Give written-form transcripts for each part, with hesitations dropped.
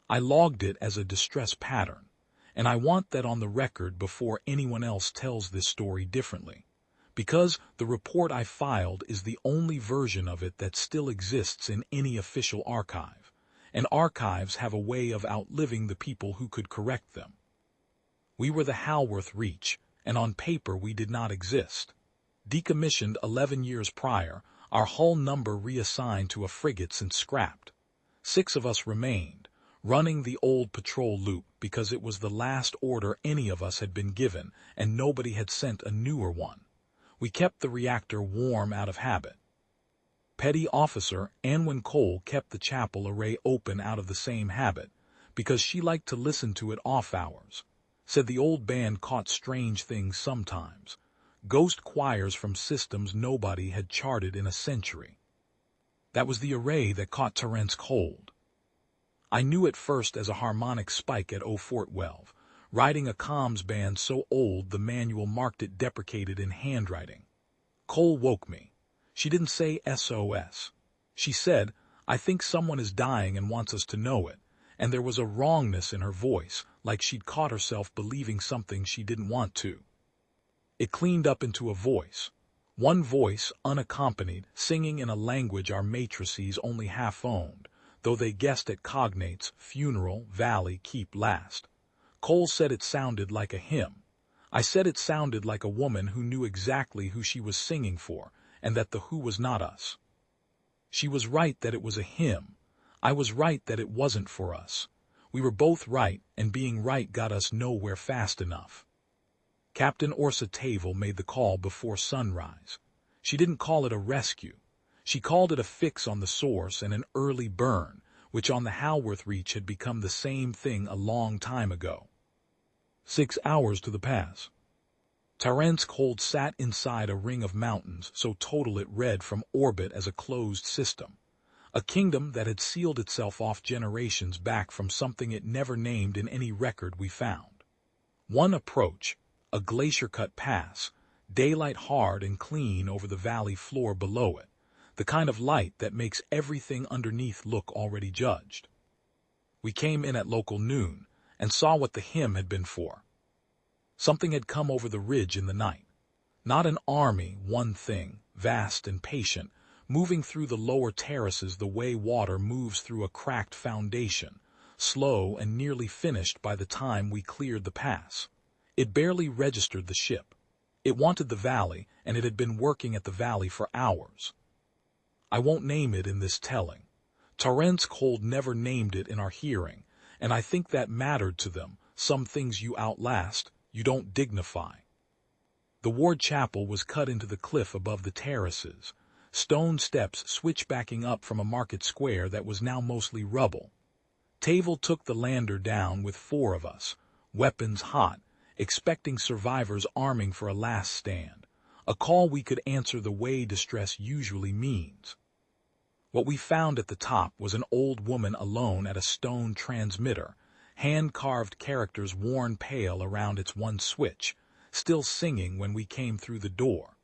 I logged it as a distress pattern, and I want that on the record before anyone else tells this story differently, because the report I filed is the only version of it that still exists in any official archive, and archives have a way of outliving the people who could correct them. We were the Halworth Reach, and on paper we did not exist. Decommissioned 11 years prior, our hull number reassigned to a frigate since scrapped. 6 of us remained, running the old patrol loop because it was the last order any of us had been given and nobody had sent a newer one. We kept the reactor warm out of habit. Petty Officer Anwen Cole kept the chapel array open out of the same habit, because she liked to listen to it off hours. Said the old band caught strange things sometimes. Ghost choirs from systems nobody had charted in a century. That was the array that caught Terence hold. I knew it first as a harmonic spike at O'Fortwelve, riding a comms band so old the manual marked it deprecated in handwriting. Cole woke me. She didn't say SOS. She said, "I think someone is dying and wants us to know it," and there was a wrongness in her voice, like she'd caught herself believing something she didn't want to. It cleaned up into a voice. One voice, unaccompanied, singing in a language our matrices only half owned, though they guessed at cognates, funeral, valley, keep last. Cole said it sounded like a hymn. I said it sounded like a woman who knew exactly who she was singing for, and that the who was not us. She was right that it was a hymn. I was right that it wasn't for us. We were both right, and being right got us nowhere fast enough. Captain Orsa Tavel made the call before sunrise. She didn't call it a rescue. She called it a fix on the source and an early burn, which on the Halworth Reach had become the same thing a long time ago. 6 hours to the pass. Terence Cole sat inside a ring of mountains so total it read from orbit as a closed system. A kingdom that had sealed itself off generations back from something it never named in any record we found. One approach, a glacier-cut pass, daylight hard and clean over the valley floor below it, the kind of light that makes everything underneath look already judged. We came in at local noon and saw what the hymn had been for. Something had come over the ridge in the night. Not an army, one thing, vast and patient, moving through the lower terraces the way water moves through a cracked foundation, slow and nearly finished by the time we cleared the pass. It barely registered the ship. It wanted the valley, and it had been working at the valley for hours. I won't name it in this telling. Terence Cole never named it in our hearing, and I think that mattered to them. Some things you outlast, you don't dignify. The ward chapel was cut into the cliff above the terraces. Stone steps switchbacking up from a market square that was now mostly rubble. Tavel took the lander down with 4 of us, weapons hot, expecting survivors arming for a last stand, a call we could answer the way distress usually means. What we found at the top was an old woman alone at a stone transmitter, hand-carved characters worn pale around its one switch, still singing when we came through the door.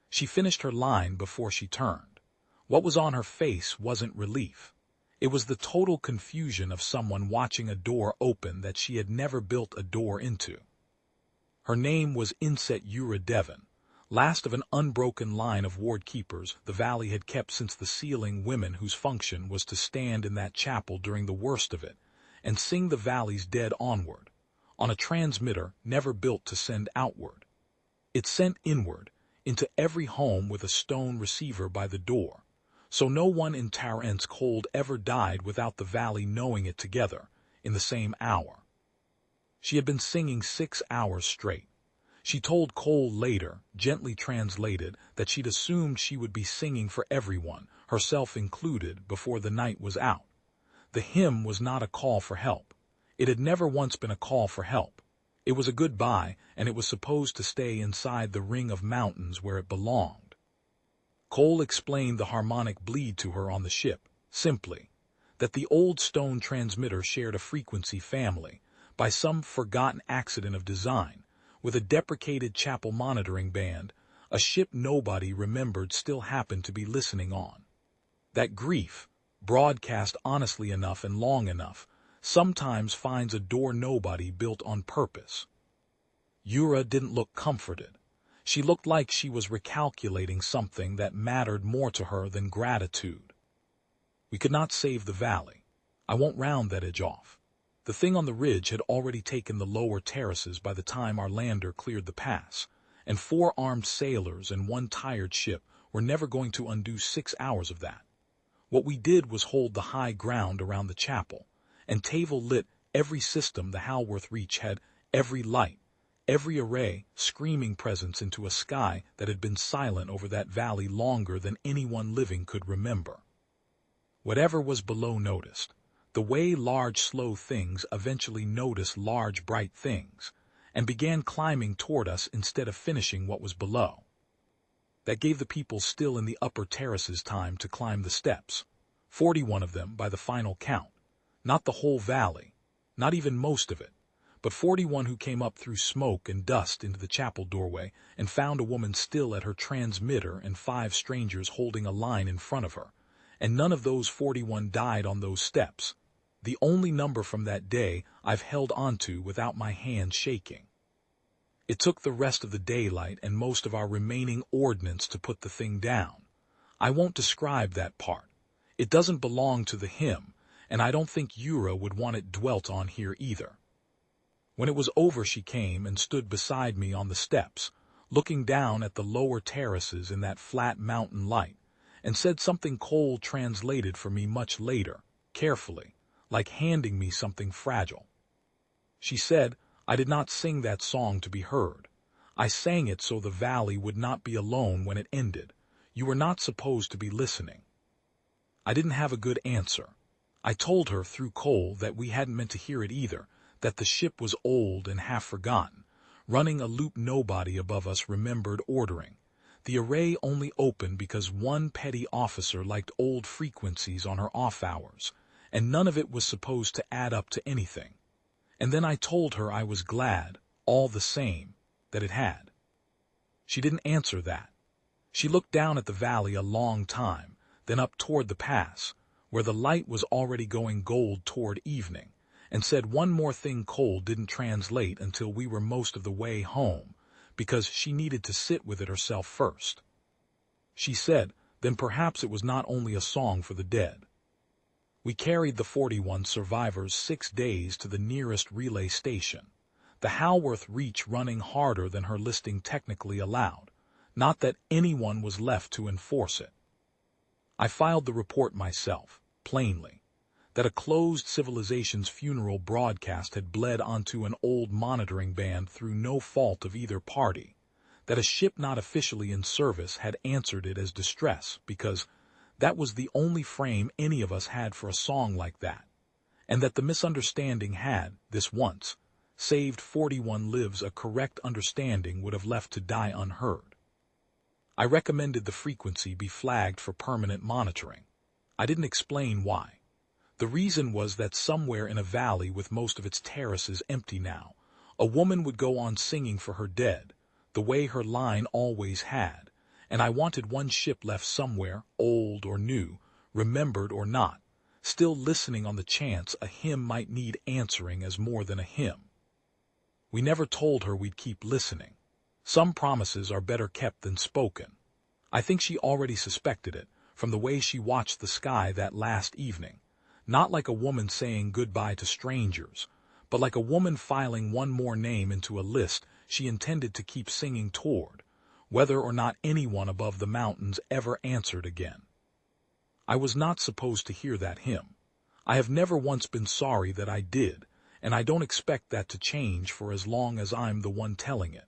She finished her line before she turned. What was on her face wasn't relief. It was the total confusion of someone watching a door open that she had never built a door into. Her name was Inset Yura Devon, last of an unbroken line of ward keepers the valley had kept since the sealing women whose function was to stand in that chapel during the worst of it and sing the valley's dead onward, on a transmitter never built to send outward. It sent inward, into every home with a stone receiver by the door, so no one in Terence Cole ever died without the valley knowing it together, in the same hour. She had been singing 6 hours straight. She told Cole later, gently translated, that she'd assumed she would be singing for everyone, herself included, before the night was out. The hymn was not a call for help. It had never once been a call for help. It was a goodbye, and it was supposed to stay inside the ring of mountains where it belonged. Cole explained the harmonic bleed to her on the ship, simply, that the old stone transmitter shared a frequency family, by some forgotten accident of design, with a deprecated chapel monitoring band, a ship nobody remembered still happened to be listening on. That grief, broadcast honestly enough and long enough, sometimes finds a door nobody built on purpose. Yura didn't look comforted. She looked like she was recalculating something that mattered more to her than gratitude. We could not save the valley. I won't round that edge off. The thing on the ridge had already taken the lower terraces by the time our lander cleared the pass, and 4 armed sailors and 1 tired ship were never going to undo 6 hours of that. What we did was hold the high ground around the chapel, and Tavel lit every system the Halworth Reach had, every light, every array, screaming presence into a sky that had been silent over that valley longer than anyone living could remember. Whatever was below noticed, the way large slow things eventually notice large bright things, and began climbing toward us instead of finishing what was below. That gave the people still in the upper terraces time to climb the steps, 41 of them by the final count, not the whole valley, not even most of it, but 41 who came up through smoke and dust into the chapel doorway and found a woman still at her transmitter and 5 strangers holding a line in front of her, and none of those 41 died on those steps, the only number from that day I've held onto without my hand shaking. It took the rest of the daylight and most of our remaining ordnance to put the thing down. I won't describe that part. It doesn't belong to the hymn, and I don't think Yura would want it dwelt on here either. When it was over, she came and stood beside me on the steps, looking down at the lower terraces in that flat mountain light, and said something Cole translated for me much later, carefully, like handing me something fragile. She said, I did not sing that song to be heard. I sang it so the valley would not be alone when it ended. You were not supposed to be listening. I didn't have a good answer. I told her through Cole that we hadn't meant to hear it either, that the ship was old and half forgotten, running a loop nobody above us remembered ordering. The array only opened because one petty officer liked old frequencies on her off hours, and none of it was supposed to add up to anything. And then I told her I was glad, all the same, that it had. She didn't answer that. She looked down at the valley a long time, then up toward the pass, where the light was already going gold toward evening, and said one more thing Cole didn't translate until we were most of the way home, because she needed to sit with it herself first. She said, then perhaps it was not only a song for the dead. We carried the 41 survivors 6 days to the nearest relay station, the Halworth Reach running harder than her listing technically allowed, not that anyone was left to enforce it. I filed the report myself, plainly, that a closed civilization's funeral broadcast had bled onto an old monitoring band through no fault of either party, that a ship not officially in service had answered it as distress because that was the only frame any of us had for a song like that, and that the misunderstanding had, this once, saved 41 lives a correct understanding would have left to die unheard. I recommended the frequency be flagged for permanent monitoring. I didn't explain why. The reason was that somewhere in a valley with most of its terraces empty now, a woman would go on singing for her dead, the way her line always had, and I wanted one ship left somewhere, old or new, remembered or not, still listening on the chance a hymn might need answering as more than a hymn. We never told her we'd keep listening. Some promises are better kept than spoken. I think she already suspected it, from the way she watched the sky that last evening. Not like a woman saying goodbye to strangers, but like a woman filing one more name into a list she intended to keep singing toward, whether or not anyone above the mountains ever answered again. I was not supposed to hear that hymn. I have never once been sorry that I did, and I don't expect that to change for as long as I'm the one telling it.